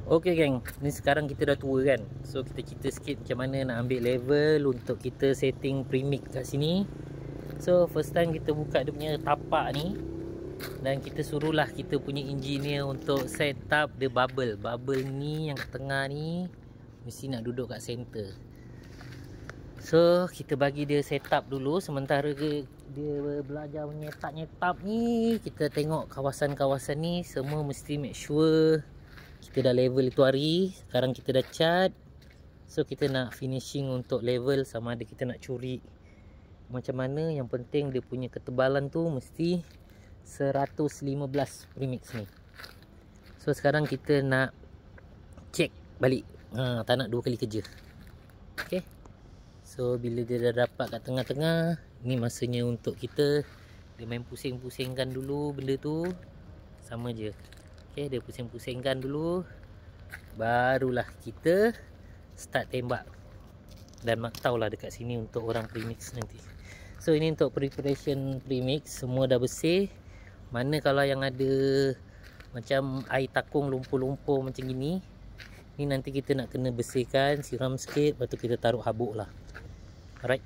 Okay geng, ni sekarang kita dah tua kan. So kita cerita sikit macam mana nak ambil level untuk kita setting premix kat sini. So first time kita buka dia punya tapak ni, dan kita suruhlah kita punya engineer untuk set up the bubble. Bubble ni yang kat tengah ni mesti nak duduk kat center. So kita bagi dia set up dulu. Sementara dia belajar menyetak-nyetak ni, kita tengok kawasan-kawasan ni semua mesti make sure kita dah level itu hari. Sekarang kita dah cat. So kita nak finishing untuk level, sama ada kita nak curi macam mana. Yang penting dia punya ketebalan tu mesti 115 premix ni. So sekarang kita nak check balik. Tak nak dua kali kerja. Okay. So bila dia dah dapat kat tengah-tengah, ni masanya untuk kita dia main pusing-pusingkan dulu benda tu. Sama je. Okay, dia pusing-pusingkan dulu, barulah kita start tembak. Dan mak tahulah dekat sini untuk orang premix nanti. So ini untuk preparation premix, semua dah bersih. Mana kalau yang ada macam air takung lumpur-lumpur macam gini, ni nanti kita nak kena bersihkan, siram sikit, lepas tu kita taruh habuk lah. Alright.